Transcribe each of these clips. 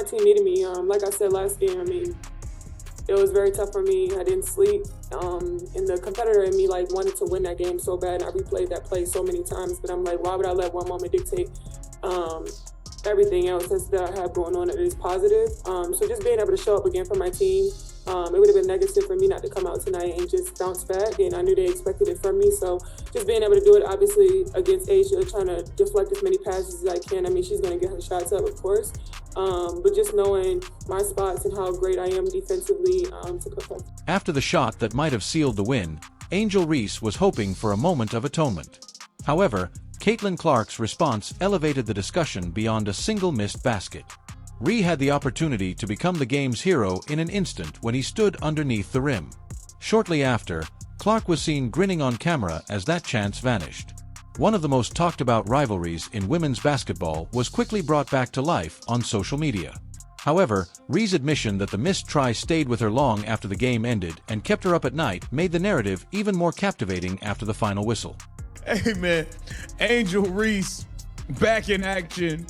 My team needed me. Like I said last game, I mean, it was very tough for me. I didn't sleep. And the competitor in me wanted to win that game so bad. And I replayed that play so many times, but I'm like, why would I let one moment dictate everything else that I have going on that is positive? So just being able to show up again for my team, it would have been negative for me not to come out tonight and just bounce back. And I knew they expected it from me. So just being able to do it, obviously, against Asia, trying to deflect as many passes as I can. I mean, she's going to get her shots up, of course. But just knowing my spots and how great I am defensively to protect. After the shot that might have sealed the win, Angel Reese was hoping for a moment of atonement. However, Caitlin Clark's response elevated the discussion beyond a single missed basket. Ree had the opportunity to become the game's hero in an instant when he stood underneath the rim. Shortly after, Clark was seen grinning on camera as that chance vanished. One of the most talked about rivalries in women's basketball was quickly brought back to life on social media. However, Ree's admission that the missed try stayed with her long after the game ended and kept her up at night made the narrative even more captivating after the final whistle. Hey man, Angel Reese back in action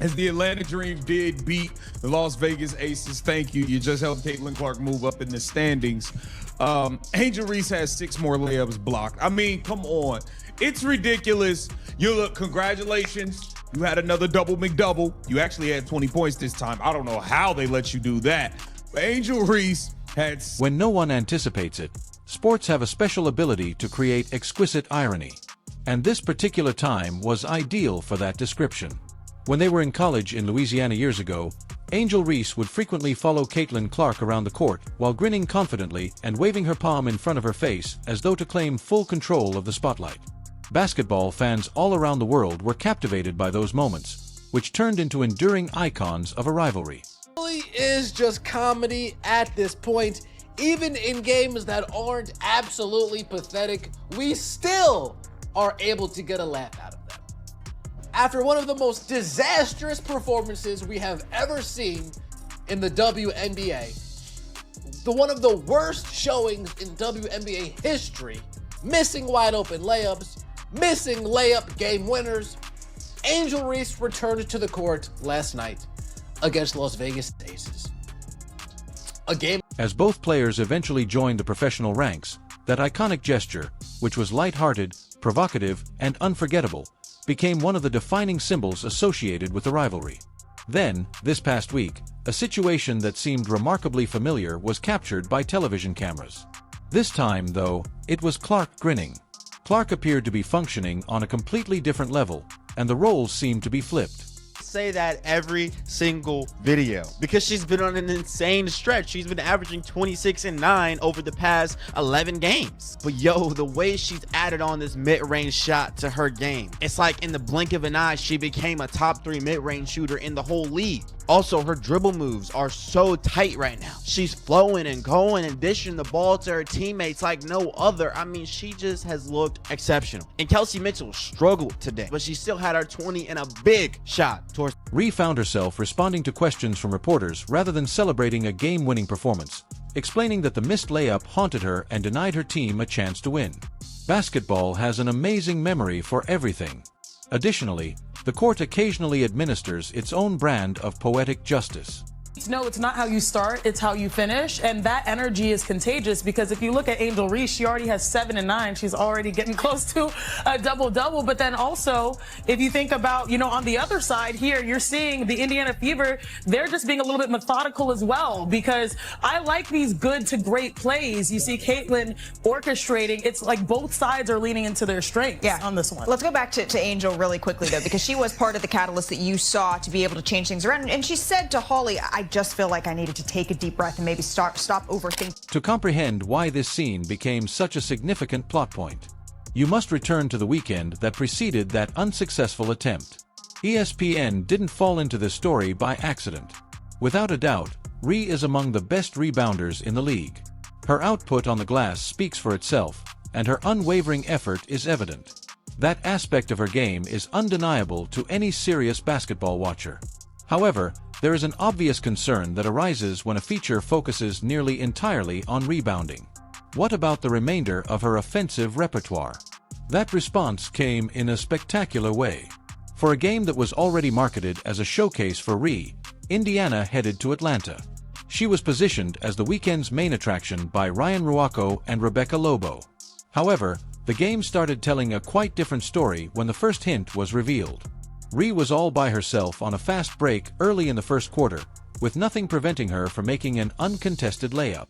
as the Atlanta Dream did beat the Las Vegas Aces. Thank you. You just helped Caitlin Clark move up in the standings. Angel Reese has 6 more layups blocked. I mean, come on. It's ridiculous. You look, congratulations. You had another double McDouble. You actually had 20 points this time. I don't know how they let you do that. But Angel Reese had... When no one anticipates it, sports have a special ability to create exquisite irony. And this particular time was ideal for that description. When they were in college in Louisiana years ago, Angel Reese would frequently follow Caitlin Clark around the court while grinning confidently and waving her palm in front of her face as though to claim full control of the spotlight. Basketball fans all around the world were captivated by those moments, which turned into enduring icons of a rivalry. It really is just comedy at this point. Even in games that aren't absolutely pathetic, we still are able to get a laugh out of them. After one of the most disastrous performances we have ever seen in the WNBA, one of the worst showings in WNBA history, missing wide open layups, missing layup game winners, Angel Reese returned to the court last night against Las Vegas Aces. A game. As both players eventually joined the professional ranks, that iconic gesture, which was lighthearted, provocative, and unforgettable, became one of the defining symbols associated with the rivalry. Then, this past week, a situation that seemed remarkably familiar was captured by television cameras. This time, though, it was Clark grinning. Clark appeared to be functioning on a completely different level, and the roles seemed to be flipped. Say that every single video because she's been on an insane stretch. She's been averaging 26 and 9 over the past 11 games. But yo, the way she's added on this mid-range shot to her game, it's like in the blink of an eye, she became a top 3 mid-range shooter in the whole league. Also, her dribble moves are so tight right now. She's flowing and going and dishing the ball to her teammates like no other. I mean, she just has looked exceptional. And Kelsey Mitchell struggled today, but she still had her 20 and a big shot towards. Ree found herself responding to questions from reporters rather than celebrating a game-winning performance, explaining that the missed layup haunted her and denied her team a chance to win. Basketball has an amazing memory for everything. Additionally, the court occasionally administers its own brand of poetic justice. No, it's not how you start, it's how you finish, and that energy is contagious because if you look at Angel Reese, she already has 7 and 9. She's already getting close to a double-double, but then also, if you think about, on the other side here, you're seeing the Indiana Fever, they're just being a little bit methodical as well because I like these good to great plays. You see Caitlin orchestrating. It's like both sides are leaning into their strengths on this one. Let's go back to Angel really quickly, though, because she was part of the catalyst that you saw to be able to change things around. And she said to Holly, I just feel like I needed to take a deep breath and maybe stop overthinking. To comprehend why this scene became such a significant plot point, you must return to the weekend that preceded that unsuccessful attempt. ESPN didn't fall into this story by accident. Without a doubt, Ree is among the best rebounders in the league. Her output on the glass speaks for itself, and her unwavering effort is evident. That aspect of her game is undeniable to any serious basketball watcher. However, there is an obvious concern that arises when a feature focuses nearly entirely on rebounding. What about the remainder of her offensive repertoire? That response came in a spectacular way. For a game that was already marketed as a showcase for Ree, Indiana headed to Atlanta. She was positioned as the weekend's main attraction by Ryan Ruocco and Rebecca Lobo. However, the game started telling a quite different story when the first hint was revealed. Ree was all by herself on a fast break early in the first quarter, with nothing preventing her from making an uncontested layup.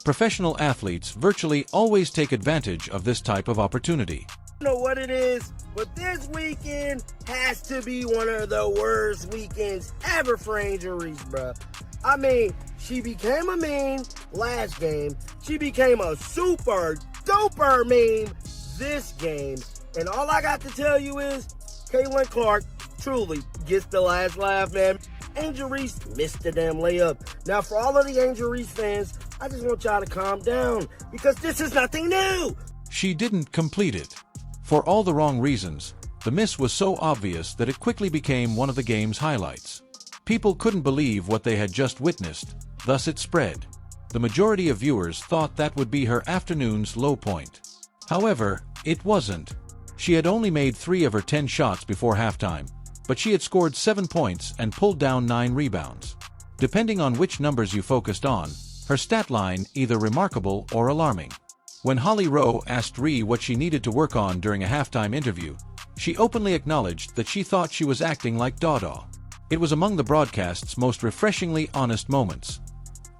Professional athletes virtually always take advantage of this type of opportunity. I don't know what it is, but this weekend has to be one of the worst weekends ever for Angel Reese, bruh. I mean, she became a meme last game. She became a super duper meme this game. And all I got to tell you is, Caitlin Clark truly gets the last laugh, man. Angel Reese missed the damn layup. Now, for all of the Angel Reese fans, I just want y'all to calm down, because this is nothing new. She didn't complete it. For all the wrong reasons, the miss was so obvious that it quickly became one of the game's highlights. People couldn't believe what they had just witnessed, thus it spread. The majority of viewers thought that would be her afternoon's low point. However, it wasn't. She had only made 3 of her 10 shots before halftime, but she had scored 7 points and pulled down 9 rebounds. Depending on which numbers you focused on, her stat line either remarkable or alarming. When Holly Rowe asked Ree what she needed to work on during a halftime interview, she openly acknowledged that she thought she was acting like Dada. It was among the broadcast's most refreshingly honest moments.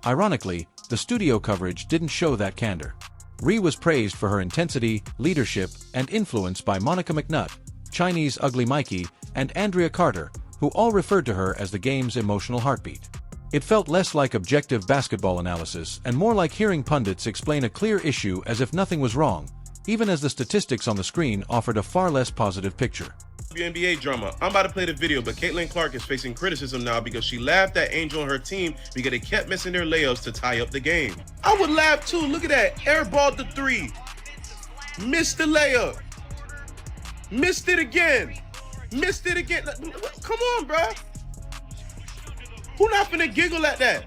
Ironically, the studio coverage didn't show that candor. Ree was praised for her intensity, leadership, and influence by Monica McNutt, Chinese Ugly Mikey, and Andrea Carter, who all referred to her as the game's emotional heartbeat. It felt less like objective basketball analysis and more like hearing pundits explain a clear issue as if nothing was wrong, even as the statistics on the screen offered a far less positive picture. WNBA drama. I'm about to play the video, but Caitlin Clark is facing criticism now because she laughed at Angel and her team because they kept missing their layups to tie up the game. I would laugh too. Look at that. Airballed the 3. Missed the layup. Missed it again. Missed it again. Come on, bruh. Who not finna giggle at that?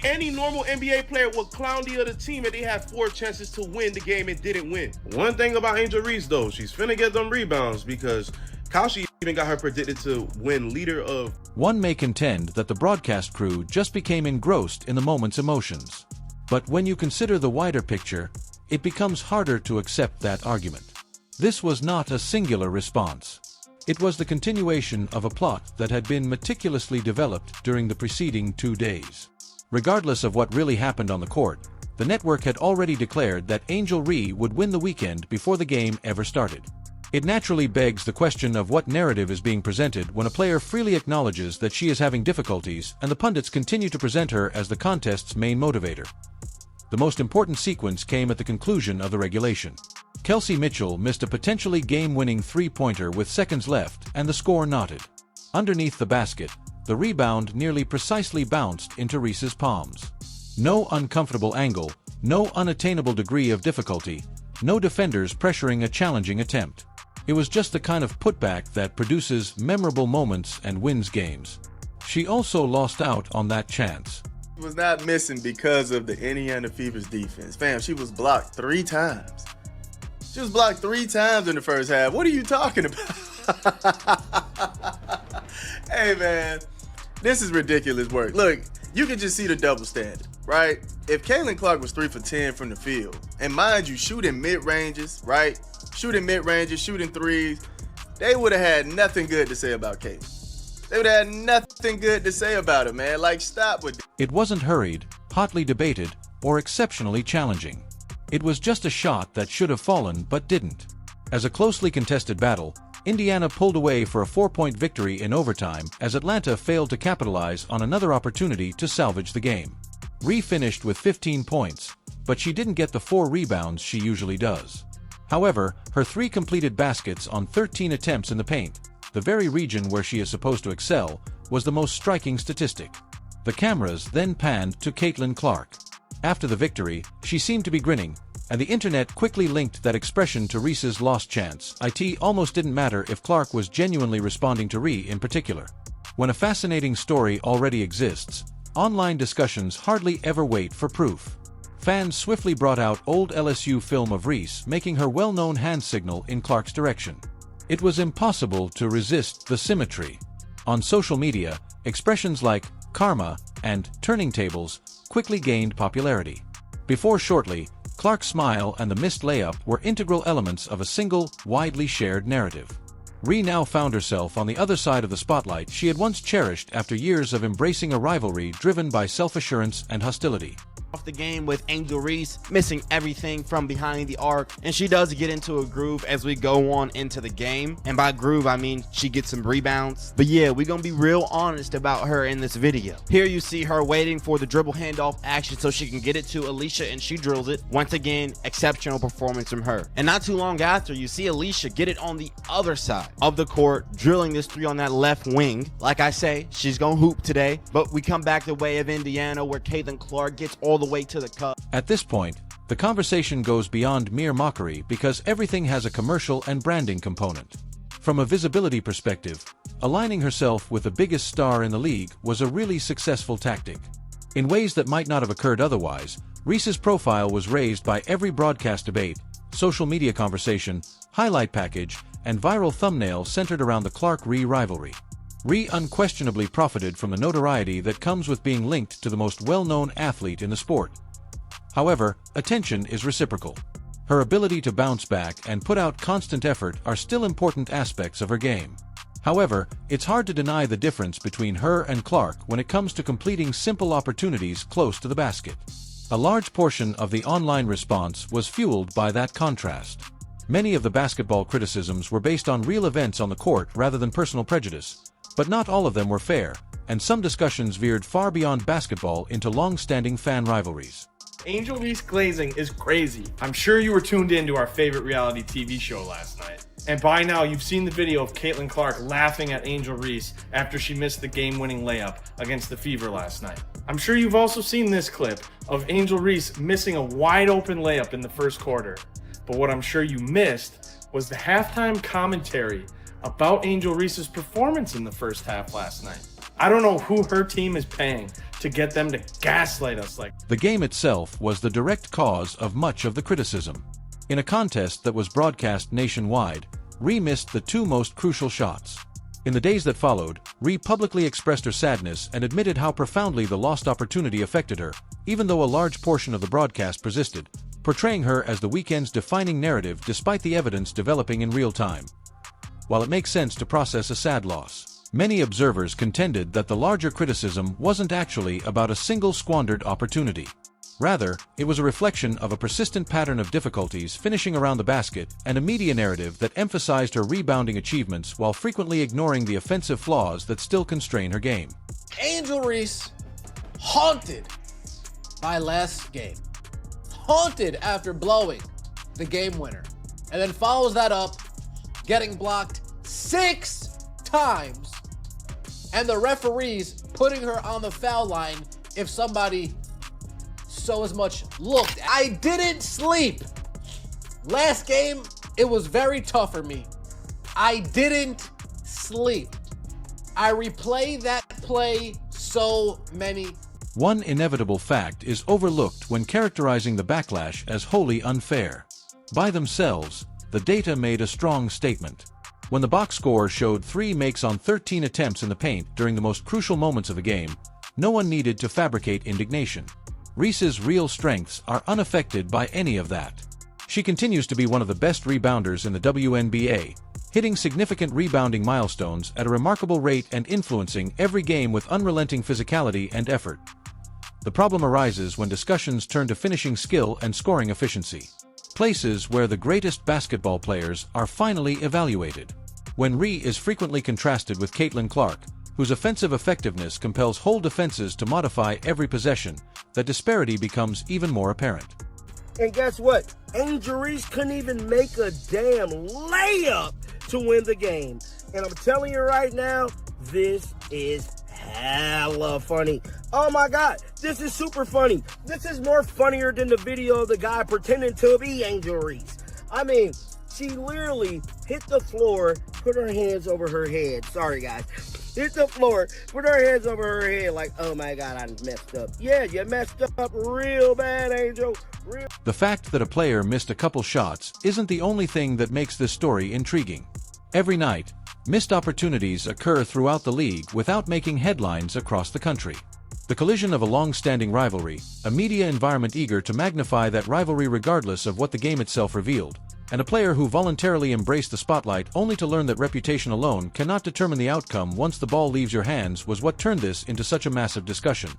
Any normal NBA player would clown the other team if they had 4 chances to win the game and didn't win. One thing about Angel Reese, though, she's finna get them rebounds because Kaushi even got her predicted to win leader of... One may contend that the broadcast crew just became engrossed in the moment's emotions. But when you consider the wider picture, it becomes harder to accept that argument. This was not a singular response. It was the continuation of a plot that had been meticulously developed during the preceding 2 days. Regardless of what really happened on the court, the network had already declared that Angel Reese would win the weekend before the game ever started. It naturally begs the question of what narrative is being presented when a player freely acknowledges that she is having difficulties and the pundits continue to present her as the contest's main motivator. The most important sequence came at the conclusion of the regulation. Kelsey Mitchell missed a potentially game-winning three-pointer with seconds left and the score knotted. Underneath the basket, the rebound nearly precisely bounced into Reese's palms. No uncomfortable angle, no unattainable degree of difficulty, no defenders pressuring a challenging attempt. It was just the kind of putback that produces memorable moments and wins games. She also lost out on that chance. She was not missing because of the Indiana Fever's defense. Fam, she was blocked 3 times. She was blocked 3 times in the first half. What are you talking about? Hey, man, this is ridiculous work. Look, you can just see the double standard, right? If Caitlin Clark was 3 for 10 from the field, and mind you, shooting mid-ranges, right? Shooting mid-ranges, shooting threes, they would have had nothing good to say about Caitlin. They would have had nothing good to say about her, man. Like, stop with it. It wasn't hurried, hotly debated, or exceptionally challenging. It was just a shot that should have fallen but didn't. As a closely contested battle, Indiana pulled away for a 4-point victory in overtime as Atlanta failed to capitalize on another opportunity to salvage the game. Ree finished with 15 points, but she didn't get the 4 rebounds she usually does. However, her 3 completed baskets on 13 attempts in the paint, the very region where she is supposed to excel, was the most striking statistic. The cameras then panned to Caitlin Clark. After the victory, she seemed to be grinning, and the internet quickly linked that expression to Reese's lost chance. It almost didn't matter if Clark was genuinely responding to Ree in particular. When a fascinating story already exists, online discussions hardly ever wait for proof. Fans swiftly brought out old LSU film of Reese making her well-known hand signal in Clark's direction. It was impossible to resist the symmetry. On social media, Expressions like karma and turning tables quickly gained popularity. Before shortly, Clark's smile and the missed layup were integral elements of a single, widely shared narrative. Rhee now found herself on the other side of the spotlight she had once cherished after years of embracing a rivalry driven by self-assurance and hostility. Off the game with Angel Reese missing everything from behind the arc, and she does get into a groove as we go on into the game, and by groove I mean she gets some rebounds. But yeah, we're gonna be real honest about her in this video. Here you see her waiting for the dribble handoff action so she can get it to Alicia, and she drills it. Once again, exceptional performance from her. And not too long after, you see Alicia get it on the other side of the court, drilling this three on that left wing. Like I say, she's gonna hoop today. But we come back the way of Indiana, where Caitlin Clark gets all the way to the cup. At this point, the conversation goes beyond mere mockery because everything has a commercial and branding component. From a visibility perspective, aligning herself with the biggest star in the league was a really successful tactic. In ways that might not have occurred otherwise, Reese's profile was raised by every broadcast debate, social media conversation, highlight package, and viral thumbnail centered around the Clark-Rhee rivalry. Rhee unquestionably profited from the notoriety that comes with being linked to the most well-known athlete in the sport. However, attention is reciprocal. Her ability to bounce back and put out constant effort are still important aspects of her game. However, it's hard to deny the difference between her and Clark when it comes to completing simple opportunities close to the basket. A large portion of the online response was fueled by that contrast. Many of the basketball criticisms were based on real events on the court rather than personal prejudice. But not all of them were fair, and some discussions veered far beyond basketball into long-standing fan rivalries. Angel Reese glazing is crazy. I'm sure you were tuned in to our favorite reality TV show last night. And by now, you've seen the video of Caitlin Clark laughing at Angel Reese after she missed the game-winning layup against the Fever last night. I'm sure you've also seen this clip of Angel Reese missing a wide-open layup in the first quarter. But what I'm sure you missed was the halftime commentary about Angel Reese's performance in the first half last night. I don't know who her team is paying to get them to gaslight us like. The game itself was the direct cause of much of the criticism. In a contest that was broadcast nationwide, Rhee missed the two most crucial shots. In the days that followed, Rhee publicly expressed her sadness and admitted how profoundly the lost opportunity affected her, even though a large portion of the broadcast persisted, portraying her as the weekend's defining narrative despite the evidence developing in real time. While it makes sense to process a sad loss, many observers contended that the larger criticism wasn't actually about a single squandered opportunity. Rather, it was a reflection of a persistent pattern of difficulties finishing around the basket and a media narrative that emphasized her rebounding achievements while frequently ignoring the offensive flaws that still constrain her game. Angel Reese, haunted by last game. Haunted after blowing the game winner. And then follows that up, getting blocked 6 times, and the referees putting her on the foul line if somebody so as much looked. I didn't sleep. Last game, it was very tough for me. I didn't sleep. I replay that play so many. One inevitable fact is overlooked when characterizing the backlash as wholly unfair. By themselves, the data made a strong statement. When the box score showed 3 makes on 13 attempts in the paint during the most crucial moments of the game, no one needed to fabricate indignation. Reese's real strengths are unaffected by any of that. She continues to be one of the best rebounders in the WNBA, hitting significant rebounding milestones at a remarkable rate and influencing every game with unrelenting physicality and effort. The problem arises when discussions turn to finishing skill and scoring efficiency. Places where the greatest basketball players are finally evaluated. When Rhee is frequently contrasted with Caitlin Clark, whose offensive effectiveness compels whole defenses to modify every possession, that disparity becomes even more apparent. And guess what? Angel Reese couldn't even make a damn layup to win the game. And I'm telling you right now, this is hella funny. Oh my God, this is super funny. This is more funnier than the video of the guy pretending to be Angel Reese. I mean, she literally hit the floor, put her hands over her head. Sorry guys. Hit the floor, put her hands over her head like, oh my God, I messed up. Yeah, you messed up real bad, Angel. The fact that a player missed a couple shots isn't the only thing that makes this story intriguing. Every night, missed opportunities occur throughout the league without making headlines across the country. The collision of a long-standing rivalry, a media environment eager to magnify that rivalry regardless of what the game itself revealed, and a player who voluntarily embraced the spotlight only to learn that reputation alone cannot determine the outcome once the ball leaves your hands was what turned this into such a massive discussion.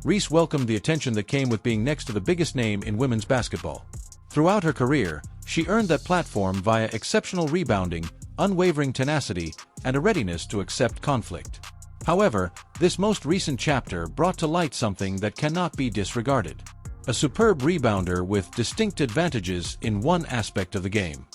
Reese welcomed the attention that came with being next to the biggest name in women's basketball. Throughout her career, she earned that platform via exceptional rebounding, unwavering tenacity, and a readiness to accept conflict. However, this most recent chapter brought to light something that cannot be disregarded. A superb rebounder with distinct advantages in one aspect of the game.